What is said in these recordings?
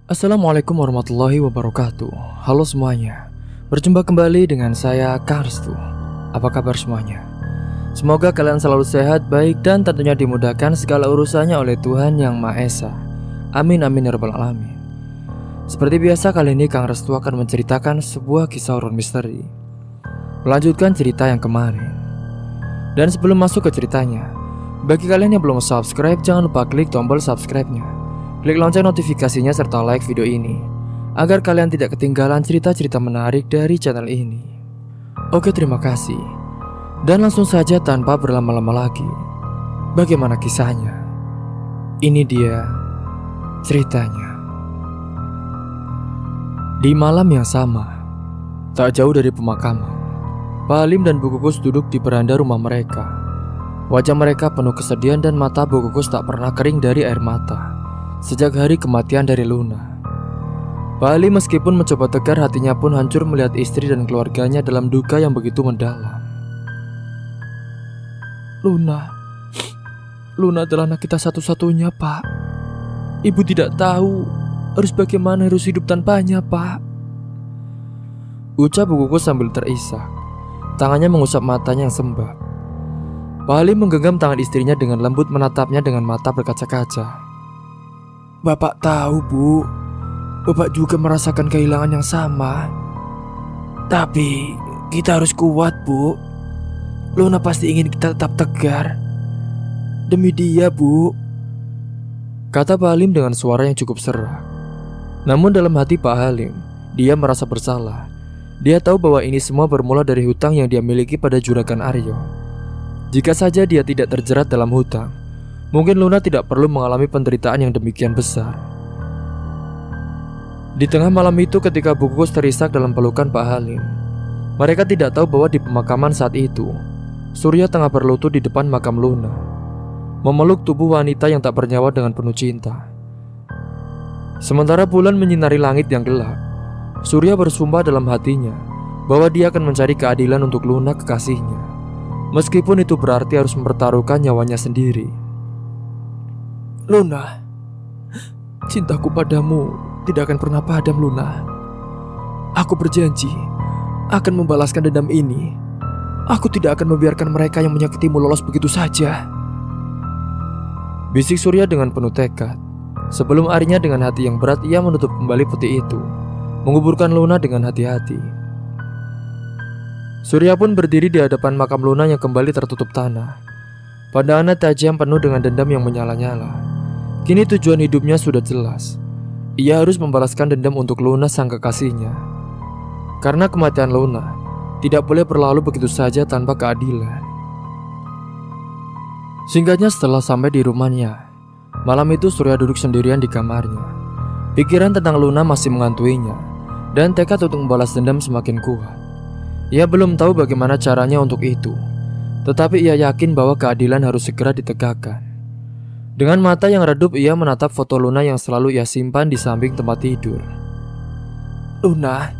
Assalamualaikum warahmatullahi wabarakatuh. Halo semuanya, berjumpa kembali dengan saya Kang Restu. Apa kabar semuanya? Semoga kalian selalu sehat, baik, dan tentunya dimudahkan segala urusannya oleh Tuhan Yang Maha Esa. Amin amin ya rabbal alamin. Seperti biasa, kali ini Kang Restu akan menceritakan sebuah kisah horor misteri, melanjutkan cerita yang kemarin. Dan sebelum masuk ke ceritanya, bagi kalian yang belum subscribe, jangan lupa klik tombol subscribe-nya, klik lonceng notifikasinya, serta like video ini agar kalian tidak ketinggalan cerita-cerita menarik dari channel ini. Oke, terima kasih. Dan langsung saja tanpa berlama-lama lagi, bagaimana kisahnya? Ini dia ceritanya. Di malam yang sama, tak jauh dari pemakaman, Pak Halim dan Bu Kukus duduk di beranda rumah mereka. Wajah mereka penuh kesedihan dan mata Bu Kukus tak pernah kering dari air mata sejak hari kematian dari Luna. Pak Halim meskipun mencoba tegar, hatinya pun hancur melihat istri dan keluarganya dalam duka yang begitu mendalam. Luna adalah anak kita satu-satunya, Pak. Ibu tidak tahu harus bagaimana harus hidup tanpanya, Pak, ucap Bu Kukus sambil terisak. Tangannya mengusap matanya yang sembab. Pak Halim menggenggam tangan istrinya dengan lembut, menatapnya dengan mata berkaca-kaca. Bapak tahu, Bu, Bapak juga merasakan kehilangan yang sama. Tapi kita harus kuat, Bu. Luna pasti ingin kita tetap tegar. Demi dia, Bu, kata Pak Halim dengan suara yang cukup serak. Namun dalam hati Pak Halim, dia merasa bersalah. Dia tahu bahwa ini semua bermula dari hutang yang dia miliki pada Juragan Aryo. Jika saja dia tidak terjerat dalam hutang, mungkin Luna tidak perlu mengalami penderitaan yang demikian besar. Di tengah malam itu, ketika Bu Kukus terisak dalam pelukan Pak Halim, mereka tidak tahu bahwa di pemakaman saat itu, Surya tengah berlutut di depan makam Luna, memeluk tubuh wanita yang tak bernyawa dengan penuh cinta. Sementara bulan menyinari langit yang gelap, Surya bersumpah dalam hatinya bahwa dia akan mencari keadilan untuk Luna, kekasihnya, meskipun itu berarti harus mempertaruhkan nyawanya sendiri. Luna, cintaku padamu tidak akan pernah padam, Luna. Aku berjanji akan membalaskan dendam ini. Aku tidak akan membiarkan mereka yang menyakitimu lolos begitu saja, bisik Surya dengan penuh tekad. Sebelum akhirnya dengan hati yang berat ia menutup kembali peti itu, menguburkan Luna dengan hati-hati. Surya pun berdiri di hadapan makam Luna yang kembali tertutup tanah. Pandangannya tajam penuh dengan dendam yang menyala-nyala. Kini tujuan hidupnya sudah jelas. Ia harus membalaskan dendam untuk Luna, sang kekasihnya. Karena kematian Luna tidak boleh berlalu begitu saja tanpa keadilan. Singkatnya, setelah sampai di rumahnya, malam itu Surya duduk sendirian di kamarnya. Pikiran tentang Luna masih mengantuinya, dan tekad untuk membalas dendam semakin kuat. Ia belum tahu bagaimana caranya untuk itu, tetapi ia yakin bahwa keadilan harus segera ditegakkan. Dengan mata yang redup, ia menatap foto Luna yang selalu ia simpan di samping tempat tidur. Luna,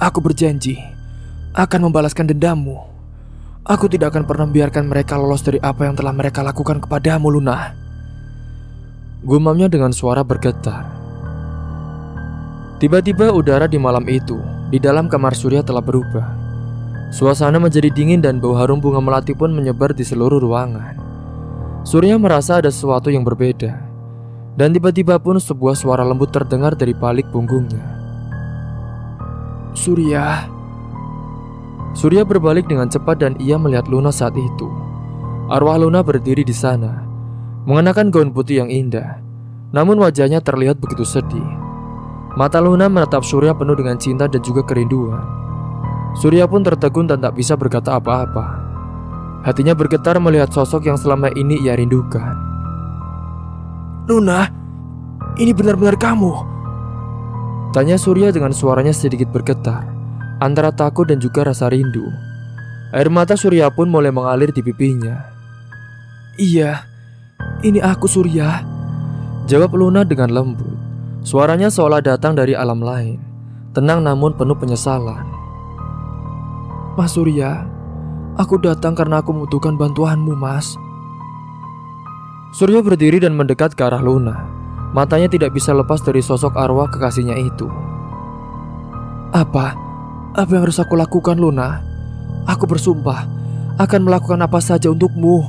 aku berjanji akan membalaskan dendammu. Aku tidak akan pernah membiarkan mereka lolos dari apa yang telah mereka lakukan kepadamu, Luna, gumamnya dengan suara bergetar. Tiba-tiba udara di malam itu di dalam kamar Surya telah berubah. Suasana menjadi dingin dan bau harum bunga melati pun menyebar di seluruh ruangan. Surya merasa ada sesuatu yang berbeda. Dan tiba-tiba pun sebuah suara lembut terdengar dari balik punggungnya. Surya. Surya berbalik dengan cepat dan ia melihat Luna saat itu. Arwah Luna berdiri di sana, mengenakan gaun putih yang indah. Namun wajahnya terlihat begitu sedih. Mata Luna menatap Surya penuh dengan cinta dan juga kerinduan. Surya pun tertegun dan tak bisa berkata apa-apa. Hatinya bergetar melihat sosok yang selama ini ia rindukan. Luna, ini benar-benar kamu? Tanya Surya dengan suaranya sedikit bergetar, antara takut dan juga rasa rindu. Air mata Surya pun mulai mengalir di pipinya. Iya, ini aku, Surya, jawab Luna dengan lembut. Suaranya seolah datang dari alam lain, tenang namun penuh penyesalan. Mas Surya, aku datang karena aku membutuhkan bantuanmu, Mas. Surya berdiri dan mendekat ke arah Luna. Matanya tidak bisa lepas dari sosok arwah kekasihnya itu. Apa yang harus aku lakukan, Luna? Aku bersumpah akan melakukan apa saja untukmu.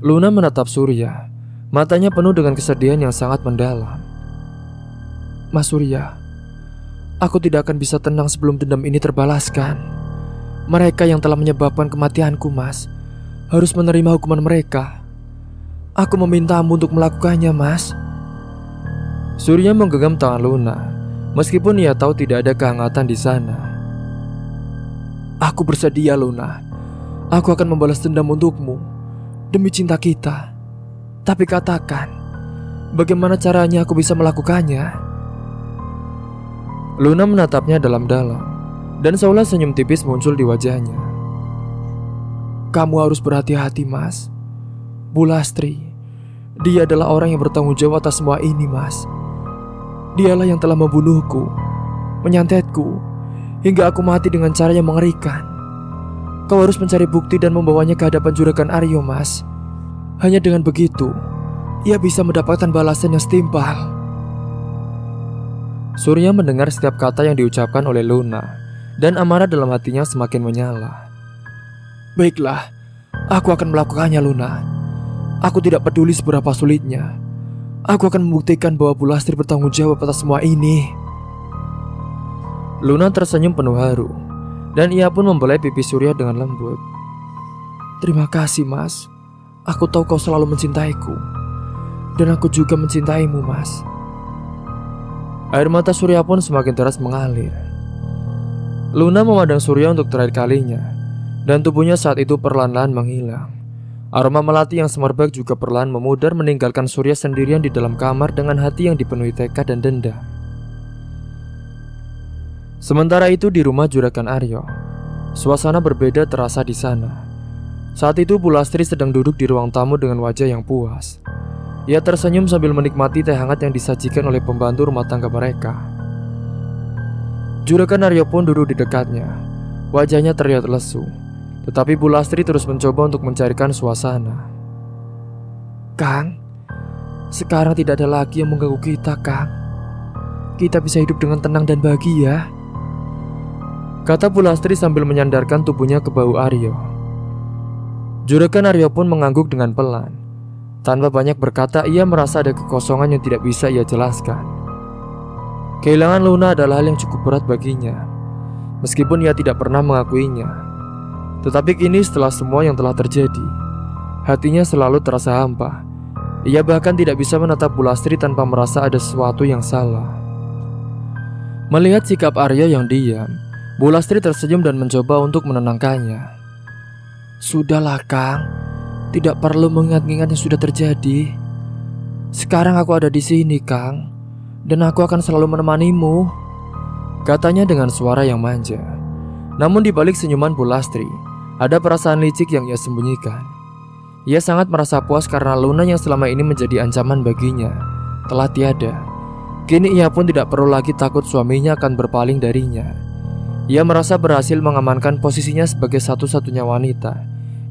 Luna menatap Surya. Matanya penuh dengan kesedihan yang sangat mendalam. Mas Surya, aku tidak akan bisa tenang sebelum dendam ini terbalaskan. Mereka yang telah menyebabkan kematianku, Mas, harus menerima hukuman mereka. Aku memintamu untuk melakukannya, Mas. Surya menggenggam tangan Luna, meskipun ia tahu tidak ada kehangatan di sana. Aku bersedia, Luna. Aku akan membalas dendam untukmu demi cinta kita. Tapi katakan, bagaimana caranya aku bisa melakukannya? Luna menatapnya dalam-dalam, dan seolah senyum tipis muncul di wajahnya. Kamu harus berhati-hati, Mas. Bu Lastri, dia adalah orang yang bertanggung jawab atas semua ini, Mas. Dialah yang telah membunuhku, menyantetku, hingga aku mati dengan cara yang mengerikan. Kau harus mencari bukti dan membawanya ke hadapan Juragan Aryo, Mas. Hanya dengan begitu, ia bisa mendapatkan balasan yang setimpal. Surya mendengar setiap kata yang diucapkan oleh Luna, dan amarah dalam hatinya semakin menyala. Baiklah, aku akan melakukannya, Luna. Aku tidak peduli seberapa sulitnya. Aku akan membuktikan bahwa Bu Lastri bertanggung jawab atas semua ini. Luna tersenyum penuh haru, dan ia pun membelai pipi Surya dengan lembut. Terima kasih, Mas. Aku tahu kau selalu mencintaiku, dan aku juga mencintaimu, Mas. Air mata Surya pun semakin deras mengalir. Luna memandang Surya untuk terakhir kalinya, dan tubuhnya saat itu perlahan-lahan menghilang. Aroma melati yang semerbak juga perlahan memudar meninggalkan Surya sendirian di dalam kamar dengan hati yang dipenuhi tekad dan dendam. Sementara itu di rumah Juragan Aryo, suasana berbeda terasa di sana. Saat itu Bu Lastri sedang duduk di ruang tamu dengan wajah yang puas. Ia tersenyum sambil menikmati teh hangat yang disajikan oleh pembantu rumah tangga mereka. Juragan Aryo pun duduk di dekatnya. Wajahnya terlihat lesu. Tetapi Bu Lastri terus mencoba untuk mencarikan suasana. Kang, sekarang tidak ada lagi yang mengganggu kita, Kang. Kita bisa hidup dengan tenang dan bahagia, kata Bu Lastri sambil menyandarkan tubuhnya ke bahu Aryo. Juragan Aryo pun mengangguk dengan pelan. Tanpa banyak berkata, ia merasa ada kekosongan yang tidak bisa ia jelaskan. Kehilangan Luna adalah hal yang cukup berat baginya, meskipun ia tidak pernah mengakuinya. Tetapi kini setelah semua yang telah terjadi, hatinya selalu terasa hampa. Ia bahkan tidak bisa menatap Bu Lastri tanpa merasa ada sesuatu yang salah. Melihat sikap Aryo yang diam, Bu Lastri tersenyum dan mencoba untuk menenangkannya. Sudahlah, Kang, tidak perlu mengingat-ingat yang sudah terjadi. Sekarang aku ada di sini, Kang, dan aku akan selalu menemanimu, katanya dengan suara yang manja. Namun di balik senyuman Bu Lastri, ada perasaan licik yang ia sembunyikan. Ia sangat merasa puas karena Luna yang selama ini menjadi ancaman baginya telah tiada. Kini ia pun tidak perlu lagi takut suaminya akan berpaling darinya. Ia merasa berhasil mengamankan posisinya sebagai satu-satunya wanita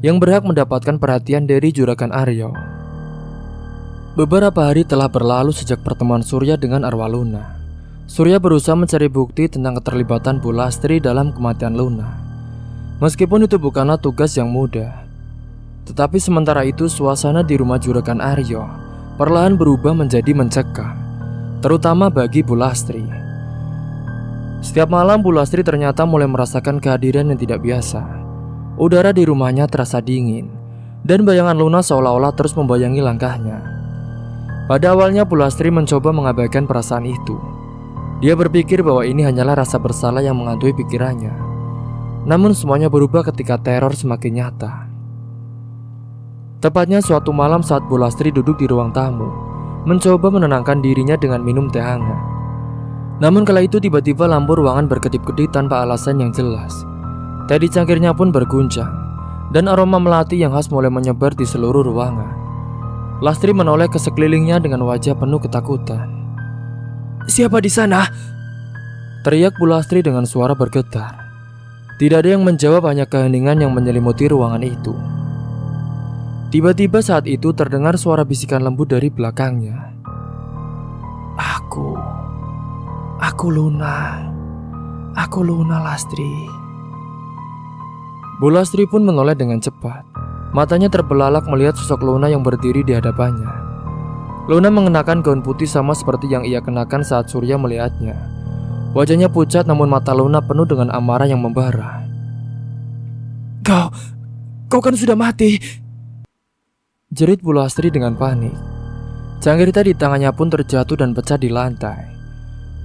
yang berhak mendapatkan perhatian dari Juragan Aryo. Beberapa hari telah berlalu sejak pertemuan Surya dengan arwah Luna. Surya berusaha mencari bukti tentang keterlibatan Bu Lastri dalam kematian Luna. Meskipun itu bukanlah tugas yang mudah, tetapi sementara itu suasana di rumah Juragan Aryo perlahan berubah menjadi mencekam, terutama bagi Bu Lastri. Setiap malam Bu Lastri ternyata mulai merasakan kehadiran yang tidak biasa. Udara di rumahnya terasa dingin, dan bayangan Luna seolah-olah terus membayangi langkahnya. Pada awalnya Bu Lastri mencoba mengabaikan perasaan itu. Dia berpikir bahwa ini hanyalah rasa bersalah yang menghantui pikirannya. Namun semuanya berubah ketika teror semakin nyata. Tepatnya suatu malam saat Bu Lastri duduk di ruang tamu, mencoba menenangkan dirinya dengan minum teh hangat. Namun kala itu tiba-tiba lampu ruangan berkedip-kedip tanpa alasan yang jelas. Teh di cangkirnya pun berguncang, dan aroma melati yang khas mulai menyebar di seluruh ruangan. Lastri menoleh ke sekelilingnya dengan wajah penuh ketakutan. "Siapa di sana?" teriak Bu Lastri dengan suara bergetar. Tidak ada yang menjawab, hanya keheningan yang menyelimuti ruangan itu. Tiba-tiba saat itu terdengar suara bisikan lembut dari belakangnya. Aku Luna. Aku Luna, Lastri. Bu Lastri pun menoleh dengan cepat. Matanya terbelalak melihat sosok Luna yang berdiri di hadapannya. Luna mengenakan gaun putih sama seperti yang ia kenakan saat Surya melihatnya. Wajahnya pucat namun mata Luna penuh dengan amarah yang membara. Kau kan sudah mati, jerit Bu Lastri dengan panik. Cangkir di tangannya pun terjatuh dan pecah di lantai.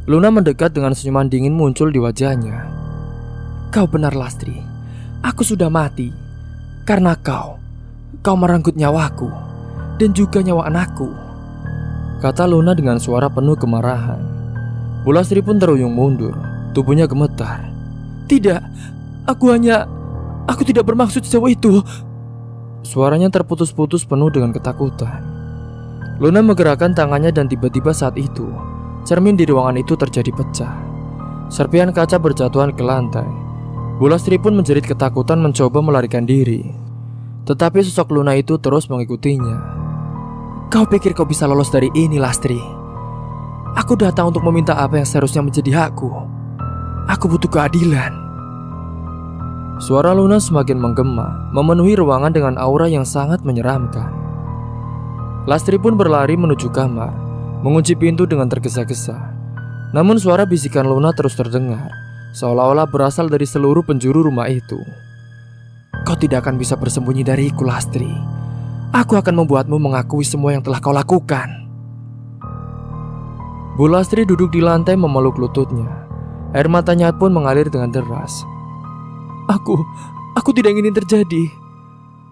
Luna mendekat dengan senyuman dingin muncul di wajahnya. Kau benar, Lastri. Aku sudah mati. Karena kau merenggut nyawaku dan juga nyawa anakku, kata Luna dengan suara penuh kemarahan. Bu Lastri pun terhuyung mundur, tubuhnya gemetar. Tidak, aku tidak bermaksud sejauh itu. Suaranya terputus-putus penuh dengan ketakutan. Luna menggerakkan tangannya dan tiba-tiba saat itu cermin di ruangan itu terjadi pecah. Serpihan kaca berjatuhan ke lantai. Bu Lastri pun menjerit ketakutan mencoba melarikan diri. Tetapi sosok Luna itu terus mengikutinya. Kau pikir kau bisa lolos dari ini, Lastri? Aku datang untuk meminta apa yang seharusnya menjadi hakku. Aku butuh keadilan. Suara Luna semakin menggema, memenuhi ruangan dengan aura yang sangat menyeramkan. Lastri pun berlari menuju kamar, mengunci pintu dengan tergesa-gesa. Namun suara bisikan Luna terus terdengar, seolah-olah berasal dari seluruh penjuru rumah itu. Kau tidak akan bisa bersembunyi dariku, Lastri. Aku akan membuatmu mengakui semua yang telah kau lakukan. Bu Lastri duduk di lantai memeluk lututnya. Air matanya pun mengalir dengan deras. Aku tidak ingin ini terjadi.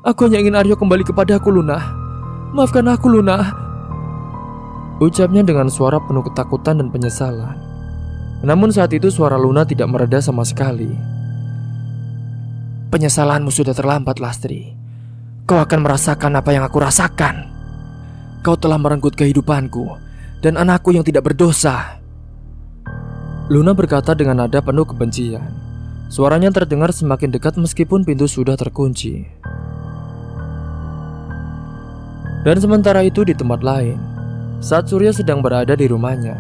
Aku hanya ingin Aryo kembali kepadaku, Luna. Maafkan aku, Luna, ucapnya dengan suara penuh ketakutan dan penyesalan. Namun saat itu suara Luna tidak mereda sama sekali. Penyesalanmu sudah terlambat, Lastri. Kau akan merasakan apa yang aku rasakan. Kau telah merenggut kehidupanku dan anakku yang tidak berdosa. Luna berkata dengan nada penuh kebencian. Suaranya terdengar semakin dekat meskipun pintu sudah terkunci. Dan sementara itu di tempat lain, saat Surya sedang berada di rumahnya,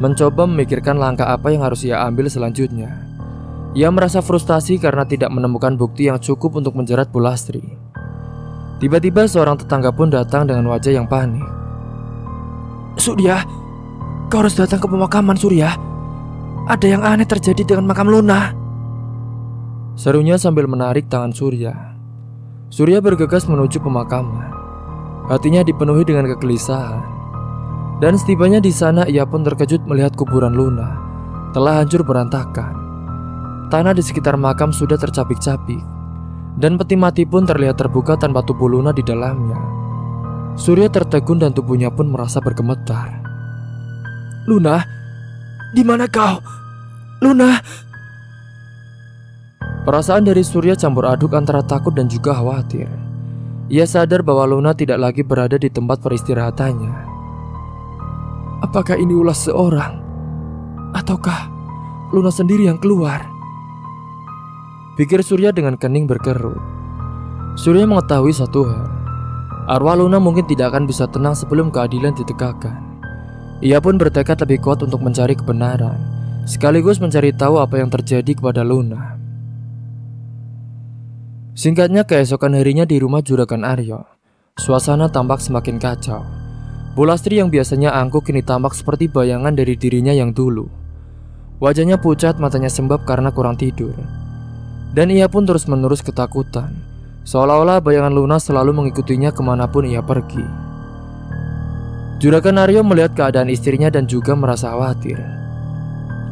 mencoba memikirkan langkah apa yang harus ia ambil selanjutnya. Ia merasa frustasi karena tidak menemukan bukti yang cukup untuk menjerat Bu Lastri. Tiba-tiba seorang tetangga pun datang dengan wajah yang panik. Surya, kau harus datang ke pemakaman, Surya. Ada yang aneh terjadi dengan makam Luna, serunya sambil menarik tangan Surya. Surya bergegas menuju pemakaman. Hatinya dipenuhi dengan kegelisahan. Dan setibanya di sana ia pun terkejut melihat kuburan Luna telah hancur berantakan. Tanah di sekitar makam sudah tercapik-capik, dan peti mati pun terlihat terbuka tanpa tubuh Luna di dalamnya. Surya tertegun dan tubuhnya pun merasa bergemetar. Luna, di mana kau? Luna. Perasaan dari Surya campur aduk antara takut dan juga khawatir. Ia sadar bahwa Luna tidak lagi berada di tempat peristirahatannya. Apakah ini ulah seorang? Ataukah Luna sendiri yang keluar? Pikir Surya dengan kening berkerut. Surya mengetahui satu hal. Arwah Luna mungkin tidak akan bisa tenang sebelum keadilan ditegakkan. Ia pun bertekad lebih kuat untuk mencari kebenaran, sekaligus mencari tahu apa yang terjadi kepada Luna. Singkatnya, keesokan harinya di rumah Juragan Aryo, suasana tampak semakin kacau. Bu Lastri yang biasanya angkuh kini tampak seperti bayangan dari dirinya yang dulu. Wajahnya pucat, matanya sembab karena kurang tidur. Dan ia pun terus-menerus ketakutan, seolah-olah bayangan Luna selalu mengikutinya kemanapun ia pergi. Juragan Aryo melihat keadaan istrinya dan juga merasa khawatir.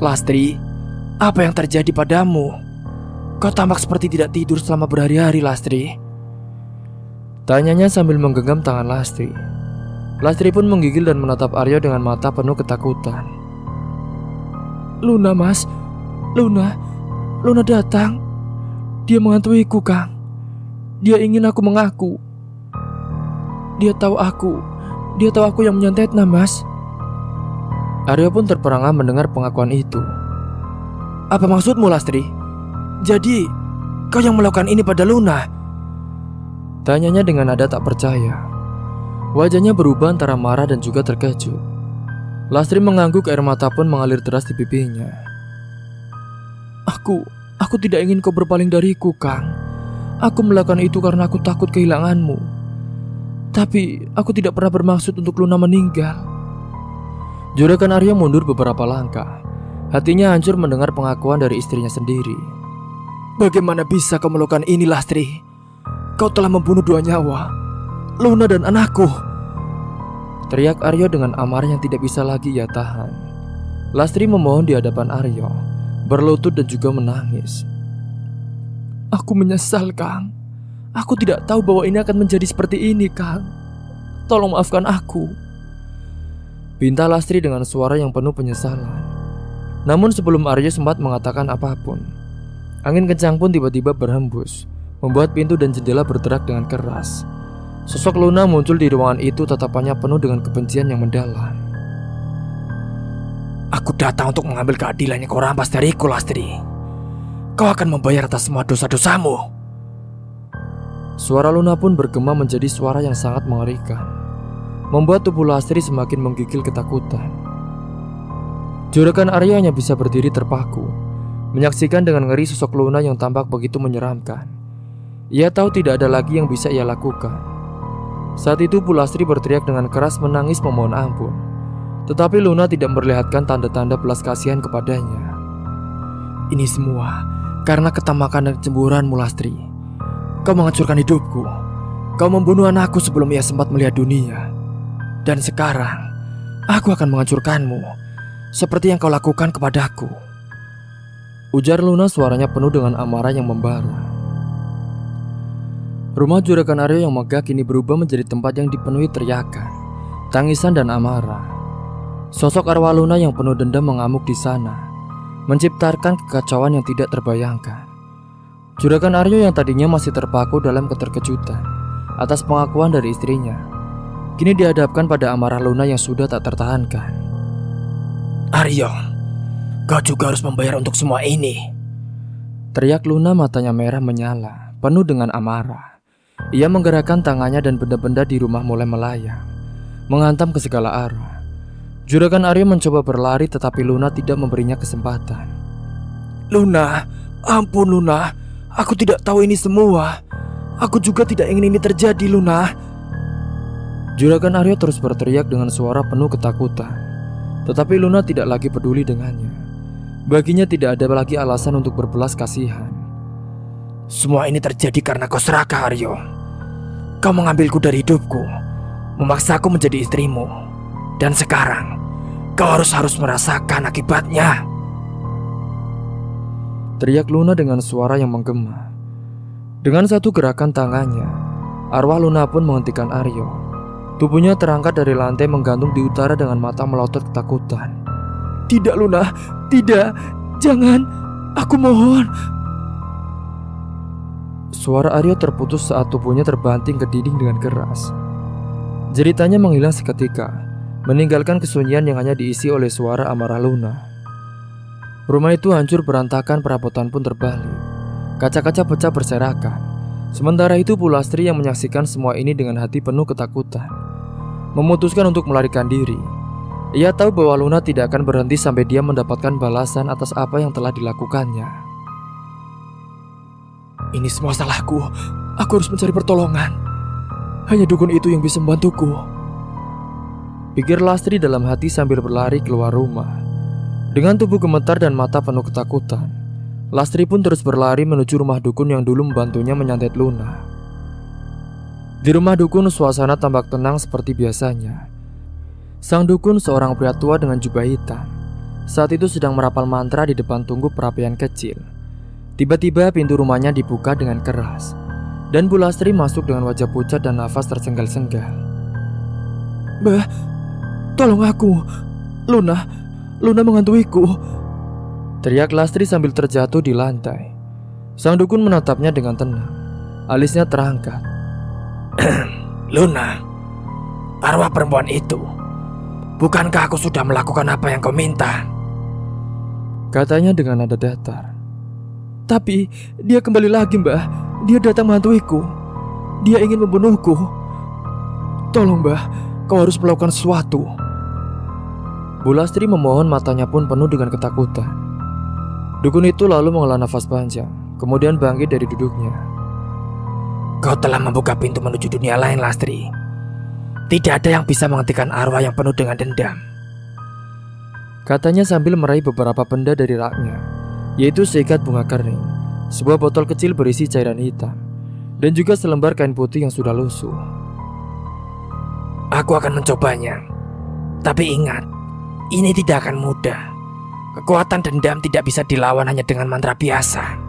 Lastri, apa yang terjadi padamu? Kau tampak seperti tidak tidur selama berhari-hari, Lastri, tanyanya sambil menggenggam tangan Lastri. Lastri pun menggigil dan menatap Aryo dengan mata penuh ketakutan. Luna, Mas. Luna datang. Dia menghantuiku, Kang. Dia ingin aku mengaku. Dia tahu aku yang menyantetnya, Mas. Aryo pun terperangah mendengar pengakuan itu. Apa maksudmu, Lastri? Jadi, kau yang melakukan ini pada Luna? Tanyanya dengan nada tak percaya. Wajahnya berubah antara marah dan juga terkejut. Lastri mengangguk, air mata pun mengalir deras di pipinya. Aku tidak ingin kau berpaling dariku, Kang. Aku melakukan itu karena aku takut kehilanganmu. Tapi aku tidak pernah bermaksud untuk Luna meninggal. Juragan Aryo mundur beberapa langkah. Hatinya hancur mendengar pengakuan dari istrinya sendiri. Bagaimana bisa kau melakukan ini, Lastri? Kau telah membunuh 2 nyawa, Luna dan anakku. Teriak Aryo dengan amarah yang tidak bisa lagi ia tahan. Lastri memohon di hadapan Aryo, berlutut dan juga menangis. Aku menyesal, Kang. Aku tidak tahu bahwa ini akan menjadi seperti ini, Kang. Tolong maafkan aku, pinta Lastri dengan suara yang penuh penyesalan. Namun sebelum Aryo sempat mengatakan apapun, angin kencang pun tiba-tiba berhembus, membuat pintu dan jendela bergerak dengan keras. Sosok Luna muncul di ruangan itu, tatapannya penuh dengan kebencian yang mendalam. Aku datang untuk mengambil keadilan yang kau rampas dariku, Lastri. Kau akan membayar atas semua dosa-dosamu. Suara Luna pun bergema menjadi suara yang sangat mengerikan, membuat tubuh Lastri semakin menggigil ketakutan. Juragan Aryo hanya bisa berdiri terpaku, menyaksikan dengan ngeri sosok Luna yang tampak begitu menyeramkan. Ia tahu tidak ada lagi yang bisa ia lakukan. Saat itu Bu Lastri berteriak dengan keras, menangis memohon ampun. Tetapi Luna tidak memperlihatkan tanda-tanda belas kasihan kepadanya. Ini semua karena ketamakan dan kecemburuanmu, Lastri. Kau menghancurkan hidupku. Kau membunuh anakku sebelum ia sempat melihat dunia. Dan sekarang aku akan menghancurkanmu seperti yang kau lakukan kepadaku. Ujar Luna, suaranya penuh dengan amarah yang membara. Rumah Juragan Aryo yang megah kini berubah menjadi tempat yang dipenuhi teriakan, tangisan dan amarah. Sosok arwah Luna yang penuh dendam mengamuk di sana, menciptakan kekacauan yang tidak terbayangkan. Juragan Aryo yang tadinya masih terpaku dalam keterkejutan atas pengakuan dari istrinya, kini dihadapkan pada amarah Luna yang sudah tak tertahankan. Aryo, kau juga harus membayar untuk semua ini, teriak Luna, matanya merah menyala, penuh dengan amarah. Ia menggerakkan tangannya dan benda-benda di rumah mulai melayang, menghantam ke segala arah. Juragan Aryo mencoba berlari, tetapi Luna tidak memberinya kesempatan. Luna, ampun Luna, aku tidak tahu ini semua. Aku juga tidak ingin ini terjadi, Luna. Juragan Aryo terus berteriak dengan suara penuh ketakutan. Tetapi Luna tidak lagi peduli dengannya. Baginya tidak ada lagi alasan untuk berbelas kasihan. Semua ini terjadi karena kau serakah, Aryo. Kau mengambilku dari hidupku, memaksaku menjadi istrimu. Dan sekarang kau harus merasakan akibatnya, teriak Luna dengan suara yang menggema. Dengan satu gerakan tangannya, arwah Luna pun menghentikan Aryo. Tubuhnya terangkat dari lantai, menggantung di utara dengan mata melotot ketakutan. Tidak Luna, tidak, jangan, aku mohon. Suara Aryo terputus saat tubuhnya terbanting ke dinding dengan keras. Jeritanya menghilang seketika, meninggalkan kesunyian yang hanya diisi oleh suara amarah Luna. Rumah itu hancur berantakan, perabotan pun terbalik. Kaca-kaca pecah berserakan. Sementara itu Bu Lastri yang menyaksikan semua ini dengan hati penuh ketakutan, memutuskan untuk melarikan diri. Ia tahu bahwa Luna tidak akan berhenti sampai dia mendapatkan balasan atas apa yang telah dilakukannya. Ini semua salahku. Aku harus mencari pertolongan. Hanya dukun itu yang bisa membantuku, pikir Lastri dalam hati sambil berlari keluar rumah. Dengan tubuh gemetar dan mata penuh ketakutan, Lastri pun terus berlari menuju rumah dukun yang dulu membantunya menyantet Luna. Di rumah dukun suasana tampak tenang seperti biasanya. Sang dukun, seorang pria tua dengan jubah hitam, saat itu sedang merapal mantra di depan tungku perapian kecil. Tiba-tiba pintu rumahnya dibuka dengan keras, dan Bu Lastri masuk dengan wajah pucat dan nafas tersenggal-senggal. Mbah, tolong aku. Luna menghantuiku, teriak Lastri sambil terjatuh di lantai. Sang dukun menatapnya dengan tenang, alisnya terangkat. Luna, arwah perempuan itu, bukankah aku sudah melakukan apa yang kau minta? Katanya dengan nada datar. Tapi dia kembali lagi, Mbah. Dia datang menghantuiku. Dia ingin membunuhku. Tolong, Mbah, kau harus melakukan sesuatu. Bu Lastri memohon, matanya pun penuh dengan ketakutan. Dukun itu lalu menghela nafas panjang, kemudian bangkit dari duduknya. Kau telah membuka pintu menuju dunia lain, Lastri. Tidak ada yang bisa menghentikan arwah yang penuh dengan dendam, katanya sambil meraih beberapa benda dari raknya, yaitu seikat bunga kering, sebuah botol kecil berisi cairan hitam, dan juga selembar kain putih yang sudah lusuh. Aku akan mencobanya. Tapi ingat, ini tidak akan mudah. Kekuatan dendam tidak bisa dilawan hanya dengan mantra biasa.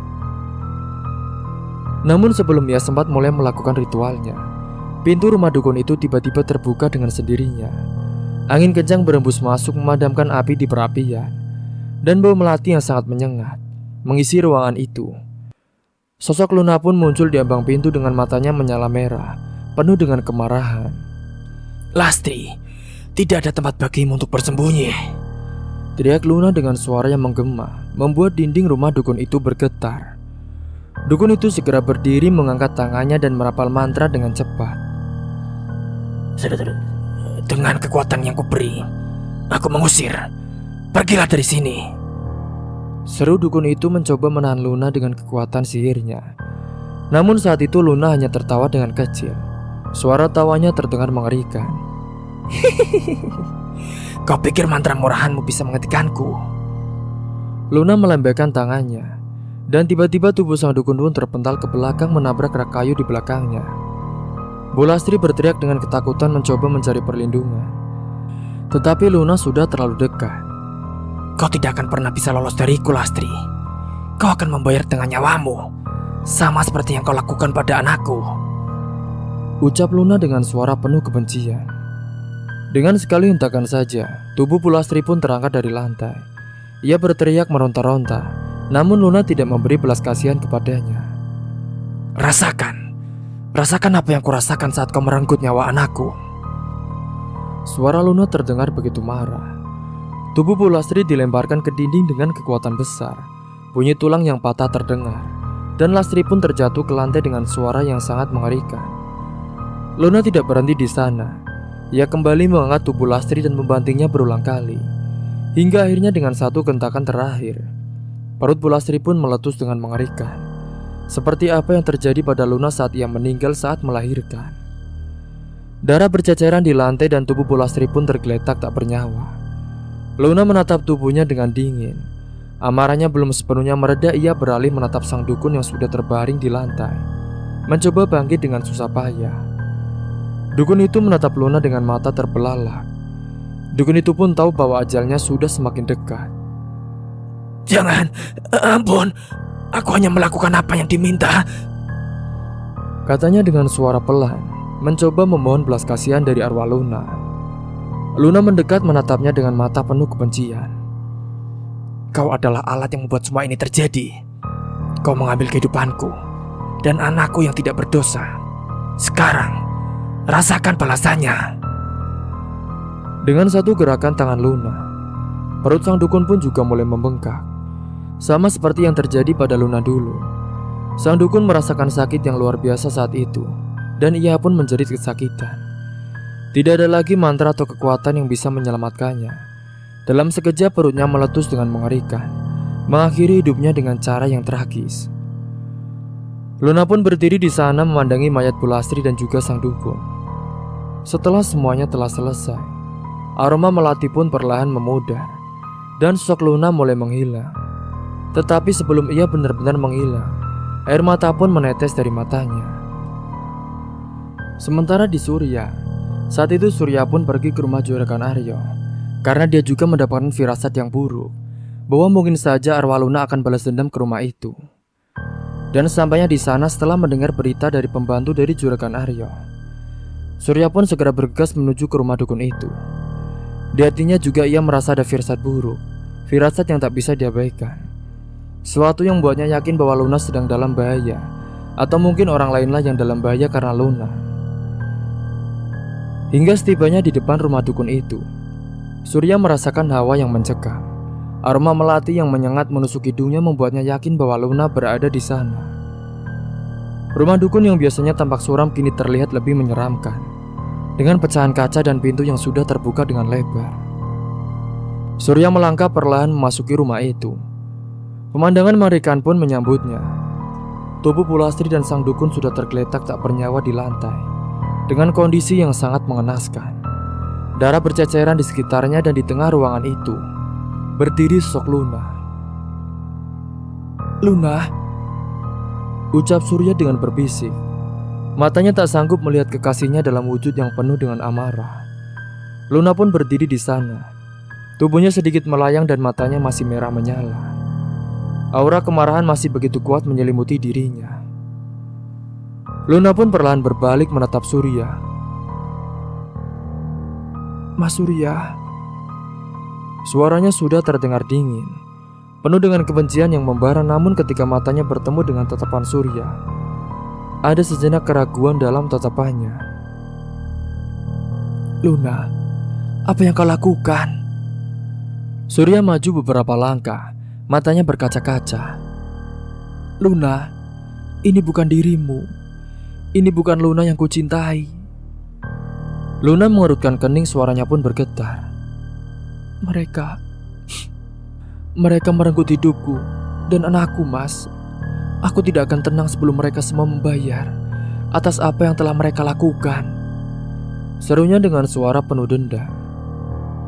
Namun sebelum ia sempat mulai melakukan ritualnya, pintu rumah dukun itu tiba-tiba terbuka dengan sendirinya. Angin kencang berembus masuk memadamkan api di perapian, dan bau melati yang sangat menyengat mengisi ruangan itu. Sosok Luna pun muncul di ambang pintu dengan matanya menyala merah, penuh dengan kemarahan. Lastri, tidak ada tempat bagimu untuk bersembunyi, teriak Luna dengan suara yang menggema, membuat dinding rumah dukun itu bergetar. Dukun itu segera berdiri, mengangkat tangannya dan merapal mantra dengan cepat. Dengan kekuatan yang kuberi, aku mengusir. Pergilah dari sini, seru dukun itu mencoba menahan Luna dengan kekuatan sihirnya. Namun saat itu Luna hanya tertawa dengan kecil. Suara tawanya terdengar mengerikan. Kau pikir mantra murahanmu bisa menghentikanku? Luna melambaikan tangannya, dan tiba-tiba tubuh sang dukun pun terpental ke belakang menabrak rak kayu di belakangnya. Bu Lastri berteriak dengan ketakutan mencoba mencari perlindungan. Tetapi Luna sudah terlalu dekat. Kau tidak akan pernah bisa lolos dariku, Lastri. Kau akan membayar dengan nyawamu, sama seperti yang kau lakukan pada anakku, ucap Luna dengan suara penuh kebencian. Dengan sekali hentakan saja, tubuh Bu Lastri pun terangkat dari lantai. Ia berteriak meronta-ronta, namun Luna tidak memberi belas kasihan kepadanya. Rasakan apa yang kurasakan saat kau merenggut nyawa anakku. Suara Luna terdengar begitu marah. Tubuh Bu Lastri dilemparkan ke dinding dengan kekuatan besar. Bunyi tulang yang patah terdengar, dan Lastri pun terjatuh ke lantai dengan suara yang sangat mengerikan. Luna tidak berhenti di sana. Ia kembali mengangkat tubuh Lastri dan membantingnya berulang kali, hingga akhirnya dengan satu gentakan terakhir, perut Bu Lastri pun meletus dengan mengerikan, seperti apa yang terjadi pada Luna saat ia meninggal saat melahirkan. Darah berceceran di lantai dan tubuh Bu Lastri pun tergeletak tak bernyawa. Luna menatap tubuhnya dengan dingin. Amarahnya belum sepenuhnya mereda, ia beralih menatap sang dukun yang sudah terbaring di lantai, mencoba bangkit dengan susah payah. Dukun itu menatap Luna dengan mata terbelalak. Dukun itu pun tahu bahwa ajalnya sudah semakin dekat. Jangan, ampun, aku hanya melakukan apa yang diminta, katanya dengan suara pelan, mencoba memohon belas kasihan dari arwah Luna. Luna mendekat menatapnya dengan mata penuh kebencian. Kau adalah alat yang membuat semua ini terjadi. Kau mengambil kehidupanku dan anakku yang tidak berdosa. Sekarang, rasakan balasannya. Dengan satu gerakan tangan Luna, perut sang dukun pun juga mulai membengkak, sama seperti yang terjadi pada Luna dulu. Sang dukun merasakan sakit yang luar biasa saat itu, dan ia pun menjerit kesakitan. Tidak ada lagi mantra atau kekuatan yang bisa menyelamatkannya. Dalam sekejap perutnya meletus dengan mengerikan, mengakhiri hidupnya dengan cara yang tragis. Luna pun berdiri di sana memandangi mayat Bu Lastri dan juga sang dukun. Setelah semuanya telah selesai, aroma melati pun perlahan memudar, dan sosok Luna mulai menghilang. Tetapi sebelum ia benar-benar menghilang, air mata pun menetes dari matanya. Sementara di Surya, saat itu Surya pun pergi ke rumah Juragan Aryo, karena dia juga mendapatkan firasat yang buruk, bahwa mungkin saja arwah Luna akan balas dendam ke rumah itu. Dan sampainya di sana setelah mendengar berita dari pembantu dari Juragan Aryo, Surya pun segera bergegas menuju ke rumah dukun itu. Di hatinya juga ia merasa ada firasat buruk, firasat yang tak bisa diabaikan. Sesuatu yang membuatnya yakin bahwa Luna sedang dalam bahaya, atau mungkin orang lainlah yang dalam bahaya karena Luna. Hingga setibanya di depan rumah dukun itu, Surya merasakan hawa yang mencekam. Aroma melati yang menyengat menusuk hidungnya membuatnya yakin bahwa Luna berada di sana. Rumah dukun yang biasanya tampak suram kini terlihat lebih menyeramkan, dengan pecahan kaca dan pintu yang sudah terbuka dengan lebar. Surya melangkah perlahan memasuki rumah itu. Pemandangan mengerikan pun menyambutnya. Tubuh Pulastri dan sang dukun sudah tergeletak tak bernyawa di lantai, dengan kondisi yang sangat mengenaskan. Darah berceceran di sekitarnya dan di tengah ruangan itu berdiri sosok Luna. "Luna," ucap Surya dengan berbisik. Matanya tak sanggup melihat kekasihnya dalam wujud yang penuh dengan amarah. Luna pun berdiri di sana. Tubuhnya sedikit melayang dan matanya masih merah menyala. Aura kemarahan masih begitu kuat menyelimuti dirinya. Luna pun perlahan berbalik menatap Surya. "Mas Surya." Suaranya sudah terdengar dingin, penuh dengan kebencian yang membara, namun ketika matanya bertemu dengan tatapan Surya, ada sejenak keraguan dalam tatapannya. "Luna, apa yang kau lakukan?" Surya maju beberapa langkah, matanya berkaca-kaca. "Luna, ini bukan dirimu. Ini bukan Luna yang kucintai." Luna mengerutkan kening, suaranya pun bergetar. Mereka merenggut hidupku dan anakku, Mas. Aku tidak akan tenang sebelum mereka semua membayar atas apa yang telah mereka lakukan." Serunya dengan suara penuh dendam.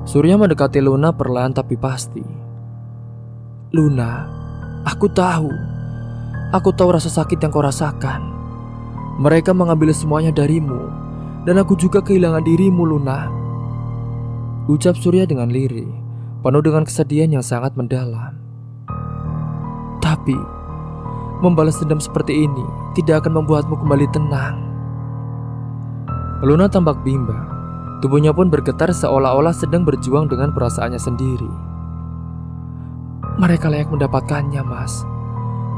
Surya mendekati Luna perlahan tapi pasti. "Luna, aku tahu rasa sakit yang kau rasakan. Mereka mengambil semuanya darimu, dan aku juga kehilangan dirimu, Luna," ucap Surya dengan lirih, penuh dengan kesedihan yang sangat mendalam. "Tapi membalas dendam seperti ini tidak akan membuatmu kembali tenang." Luna tampak bimbang. Tubuhnya pun bergetar seolah-olah sedang berjuang dengan perasaannya sendiri. "Mereka layak mendapatkannya, Mas.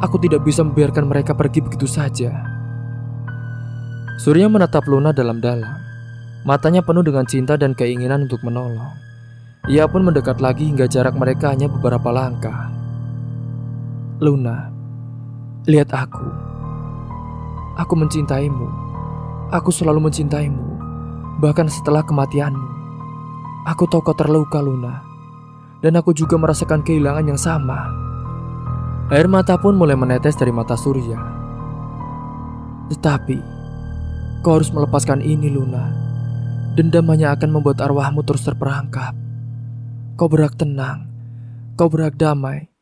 Aku tidak bisa membiarkan mereka pergi begitu saja." Surya menatap Luna dalam-dalam. Matanya penuh dengan cinta dan keinginan untuk menolong. Ia pun mendekat lagi hingga jarak mereka hanya beberapa langkah. "Luna, lihat aku. Aku mencintaimu. Aku selalu mencintaimu. Bahkan setelah kematianmu. Aku tahu kau terluka, Luna. Dan aku juga merasakan kehilangan yang sama." Air mata pun mulai menetes dari mata Surya. "Tetapi kau harus melepaskan ini, Luna. Dendam hanya akan membuat arwahmu terus terperangkap. Kau berhak tenang. Kau berhak damai.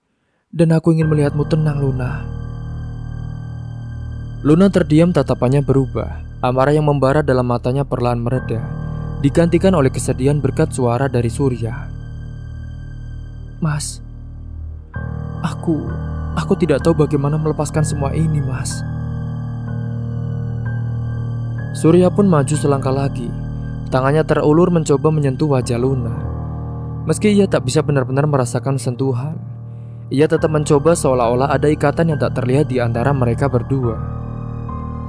Dan aku ingin melihatmu tenang, Luna." Luna terdiam, tatapannya berubah. Amarah yang membara dalam matanya perlahan mereda, digantikan oleh kesedihan berkat suara dari Surya. "Mas, aku tidak tahu bagaimana melepaskan semua ini, Mas." Surya pun maju selangkah lagi. Tangannya terulur mencoba menyentuh wajah Luna. Meski ia tak bisa benar-benar merasakan sentuhan, ia tetap mencoba seolah-olah ada ikatan yang tak terlihat di antara mereka berdua.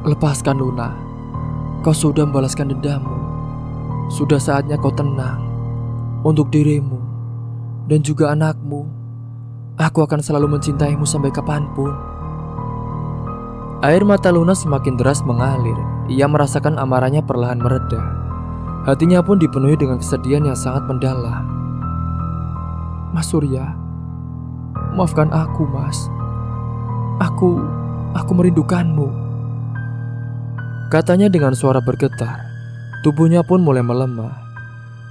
"Lepaskan, Luna. Kau sudah membalaskan dendammu. Sudah saatnya kau tenang. Untuk dirimu dan juga anakmu, aku akan selalu mencintaimu sampai kapanpun." Air mata Luna semakin deras mengalir. Ia merasakan amarahnya perlahan mereda. Hatinya pun dipenuhi dengan kesedihan yang sangat mendalam. "Mas Surya, maafkan aku, Mas. Aku merindukanmu," katanya dengan suara bergetar. Tubuhnya pun mulai melemah.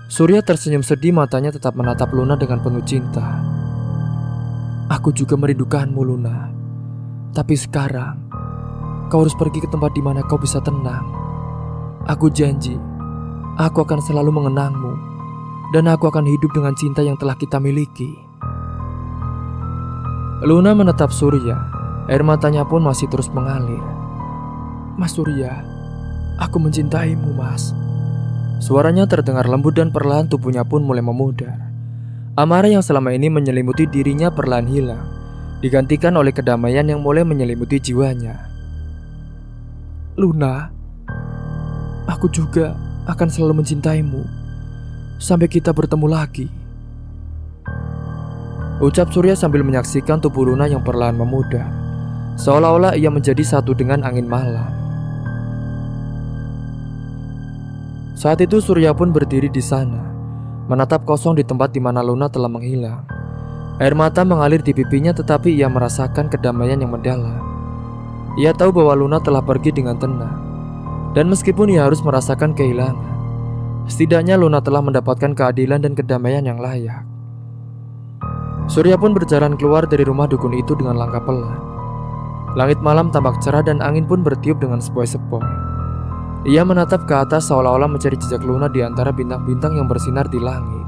Surya tersenyum sedih, matanya tetap menatap Luna dengan penuh cinta. "Aku juga merindukanmu, Luna. Tapi sekarang kau harus pergi ke tempat di mana kau bisa tenang. Aku janji, aku akan selalu mengenangmu. Dan aku akan hidup dengan cinta yang telah kita miliki." Luna menatap Surya. Air matanya pun masih terus mengalir. "Mas Surya, aku mencintaimu, Mas." Suaranya terdengar lembut dan perlahan tubuhnya pun mulai memudar. Amarah yang selama ini menyelimuti dirinya perlahan hilang, digantikan oleh kedamaian yang mulai menyelimuti jiwanya. "Luna, aku juga akan selalu mencintaimu sampai kita bertemu lagi," ucap Surya sambil menyaksikan tubuh Luna yang perlahan memudar, seolah-olah ia menjadi satu dengan angin malam. Saat itu Surya pun berdiri di sana. menatap kosong di tempat di mana Luna telah menghilang. Air mata mengalir di pipinya, tetapi ia merasakan kedamaian yang mendalam. Ia tahu bahwa Luna telah pergi dengan tenang, dan meskipun ia harus merasakan kehilangan, setidaknya Luna telah mendapatkan keadilan dan kedamaian yang layak. Surya pun berjalan keluar dari rumah dukun itu dengan langkah pelan. Langit malam tampak cerah dan angin pun bertiup dengan sepoi-sepoi. Ia menatap ke atas seolah-olah mencari jejak Luna di antara bintang-bintang yang bersinar di langit.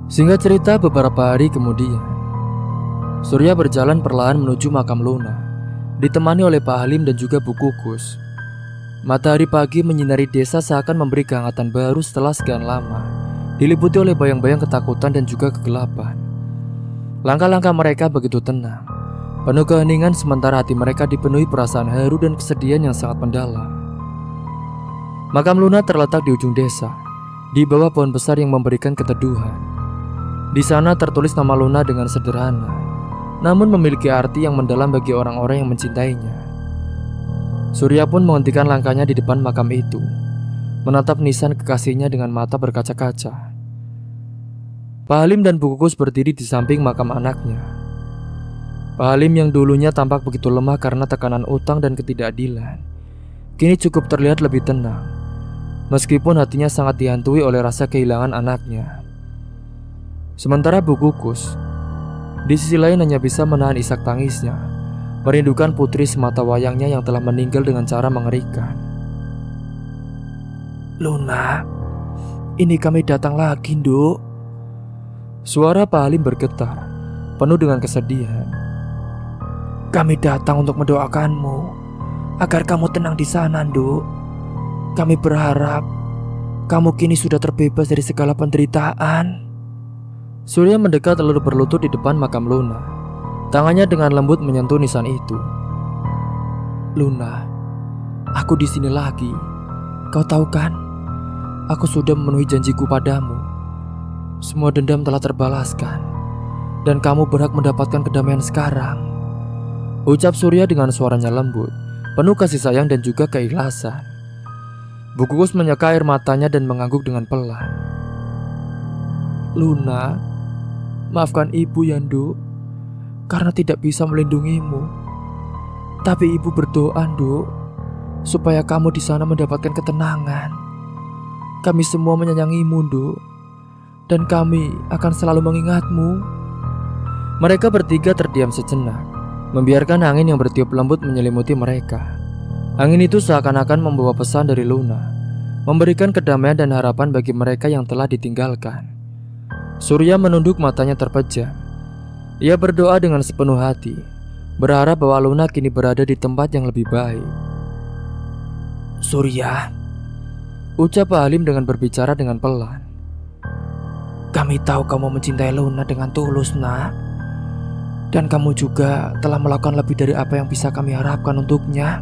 Singkat cerita, beberapa hari kemudian, Surya berjalan perlahan menuju makam Luna, ditemani oleh Pak Halim dan juga Bu Kukus. Matahari pagi menyinari desa seakan memberi kehangatan baru setelah sekian lama, diliputi oleh bayang-bayang ketakutan dan juga kegelapan. Langkah-langkah mereka begitu tenang, penuh keheningan, sementara hati mereka dipenuhi perasaan haru dan kesedihan yang sangat mendalam. Makam Luna terletak di ujung desa, di bawah pohon besar yang memberikan keteduhan. Di sana tertulis nama Luna dengan sederhana, namun memiliki arti yang mendalam bagi orang-orang yang mencintainya. Surya pun menghentikan langkahnya di depan makam itu, menatap nisan kekasihnya dengan mata berkaca-kaca. Pak Halim dan Bu Kukus berdiri di samping makam anaknya. Pak Halim yang dulunya tampak begitu lemah karena tekanan utang dan ketidakadilan, kini cukup terlihat lebih tenang, meskipun hatinya sangat dihantui oleh rasa kehilangan anaknya. Sementara Bu Kukus, di sisi lain hanya bisa menahan isak tangisnya, merindukan putri semata wayangnya yang telah meninggal dengan cara mengerikan. Luna, ini kami datang lagi, Nduk. Suara Pak Halim bergetar, penuh dengan kesedihan. Kami datang untuk mendoakanmu agar kamu tenang di sana, Nduk. Kami berharap kamu kini sudah terbebas dari segala penderitaan. Surya mendekat lalu berlutut di depan makam Luna. Tangannya dengan lembut menyentuh nisan itu. Luna, aku di sini lagi. Kau tahu kan, aku sudah memenuhi janjiku padamu. Semua dendam telah terbalaskan, dan kamu berhak mendapatkan kedamaian sekarang, ucap Surya dengan suaranya lembut, penuh kasih sayang dan juga keikhlasan. Bu Kukus menyeka air matanya dan mengangguk dengan pelan. Luna, maafkan ibu ya, Nduk, karena tidak bisa melindungimu. Tapi ibu berdoa, Nduk, supaya kamu di sana mendapatkan ketenangan. Kami semua menyayangimu, Nduk, dan kami akan selalu mengingatmu. Mereka bertiga terdiam sejenak, membiarkan angin yang bertiup lembut menyelimuti mereka. Angin itu seakan-akan membawa pesan dari Luna, memberikan kedamaian dan harapan bagi mereka yang telah ditinggalkan. Surya menunduk matanya terpejam. Ia berdoa dengan sepenuh hati, berharap bahwa Luna kini berada di tempat yang lebih baik. Surya, ucap Pak Halim dengan berbicara dengan pelan. Kami tahu kamu mencintai Luna dengan tulus, Nak. Dan kamu juga telah melakukan lebih dari apa yang bisa kami harapkan untuknya.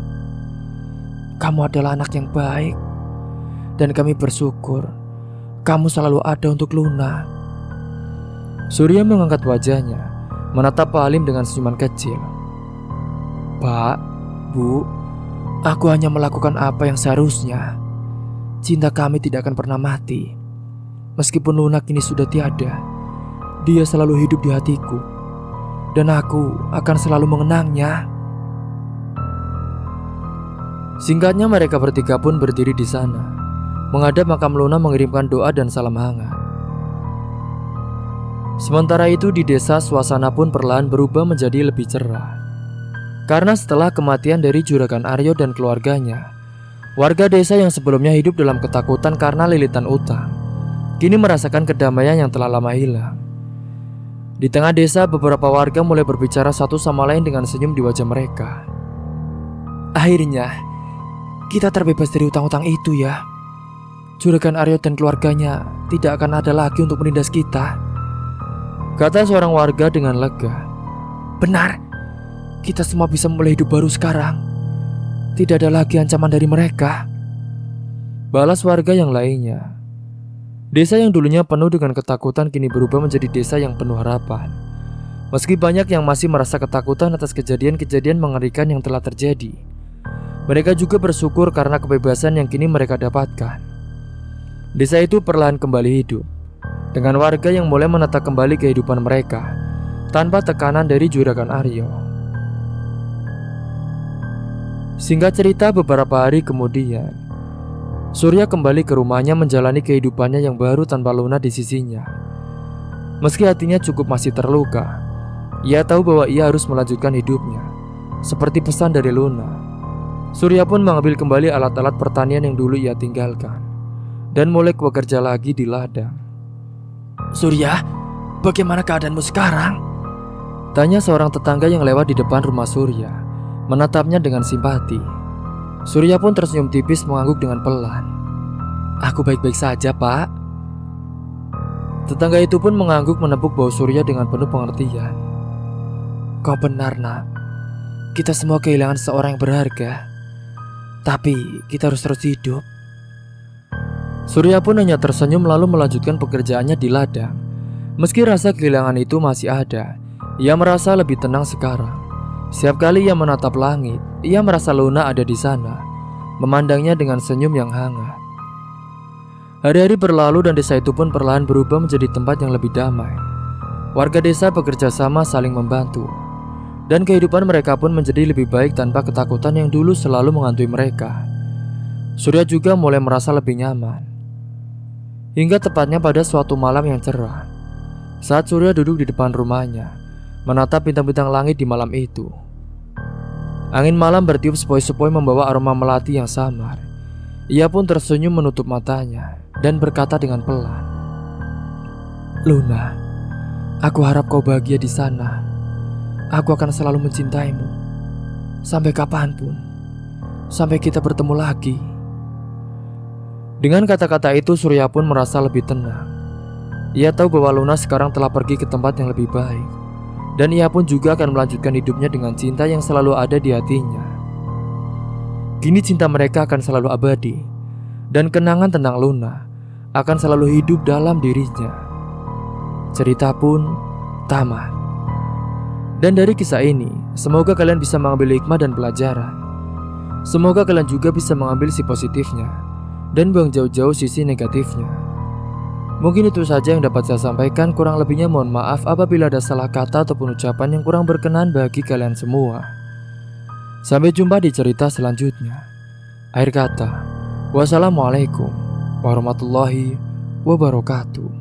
Kamu adalah anak yang baik, dan kami bersyukur kamu selalu ada untuk Luna. Surya mengangkat wajahnya, menatap Pak Halim dengan senyuman kecil. Pak, Bu, aku hanya melakukan apa yang seharusnya. Cinta kami tidak akan pernah mati. Meskipun Luna kini sudah tiada, dia selalu hidup di hatiku, dan aku akan selalu mengenangnya. Singkatnya mereka bertiga pun berdiri di sana, menghadap makam Luna mengirimkan doa dan salam hangat. Sementara itu di desa suasana pun perlahan berubah menjadi lebih cerah. Karena setelah kematian dari Juragan Aryo dan keluarganya, warga desa yang sebelumnya hidup dalam ketakutan karena lilitan utang, kini merasakan kedamaian yang telah lama hilang. Di tengah desa, beberapa warga mulai berbicara satu sama lain dengan senyum di wajah mereka. Akhirnya, kita terbebas dari utang-utang itu ya. Juragan Aryo dan keluarganya tidak akan ada lagi untuk menindas kita, kata seorang warga dengan lega. Benar, kita semua bisa mulai hidup baru sekarang. Tidak ada lagi ancaman dari mereka, balas warga yang lainnya. Desa yang dulunya penuh dengan ketakutan kini berubah menjadi desa yang penuh harapan. Meski banyak yang masih merasa ketakutan atas kejadian-kejadian mengerikan yang telah terjadi, mereka juga bersyukur karena kebebasan yang kini mereka dapatkan. Desa itu perlahan kembali hidup, dengan warga yang mulai menata kembali kehidupan mereka tanpa tekanan dari Juragan Aryo. Singkat cerita, beberapa hari kemudian Surya kembali ke rumahnya menjalani kehidupannya yang baru tanpa Luna di sisinya. Meski hatinya cukup masih terluka, ia tahu bahwa ia harus melanjutkan hidupnya seperti pesan dari Luna. Surya pun mengambil kembali alat-alat pertanian yang dulu ia tinggalkan dan mulai bekerja lagi di ladang. Surya, bagaimana keadaanmu sekarang? Tanya seorang tetangga yang lewat di depan rumah Surya, menatapnya dengan simpati. Surya pun tersenyum tipis mengangguk dengan pelan. Aku baik-baik saja, Pak. Tetangga itu pun mengangguk menepuk bahu Surya dengan penuh pengertian. Kau benar, Nak. Kita semua kehilangan seorang yang berharga, tapi kita harus terus hidup. Surya pun hanya tersenyum lalu melanjutkan pekerjaannya di ladang. Meski rasa kehilangan itu masih ada, ia merasa lebih tenang sekarang. Setiap kali ia menatap langit, ia merasa Luna ada di sana, memandangnya dengan senyum yang hangat. Hari-hari berlalu dan desa itu pun perlahan berubah menjadi tempat yang lebih damai. Warga desa bekerja sama saling membantu, dan kehidupan mereka pun menjadi lebih baik tanpa ketakutan yang dulu selalu menghantui mereka. Surya juga mulai merasa lebih nyaman. Hingga tepatnya pada suatu malam yang cerah, saat Surya duduk di depan rumahnya, menatap bintang-bintang langit di malam itu. Angin malam bertiup sepoi-sepoi membawa aroma melati yang samar. Ia pun tersenyum menutup matanya dan berkata dengan pelan, Luna, aku harap kau bahagia di sana. Aku akan selalu mencintaimu sampai kapanpun, sampai kita bertemu lagi. Dengan kata-kata itu Surya pun merasa lebih tenang. Ia tahu bahwa Luna sekarang telah pergi ke tempat yang lebih baik, dan ia pun juga akan melanjutkan hidupnya dengan cinta yang selalu ada di hatinya. Kini cinta mereka akan selalu abadi, dan kenangan tentang Luna akan selalu hidup dalam dirinya. Cerita pun tamat. Dan dari kisah ini, semoga kalian bisa mengambil hikmah dan pelajaran. Semoga kalian juga bisa mengambil si positifnya dan buang jauh-jauh sisi negatifnya. Mungkin itu saja yang dapat saya sampaikan. Kurang lebihnya mohon maaf apabila ada salah kata ataupun ucapan yang kurang berkenan bagi kalian semua. Sampai jumpa di cerita selanjutnya. Akhir kata, wassalamualaikum warahmatullahi wabarakatuh.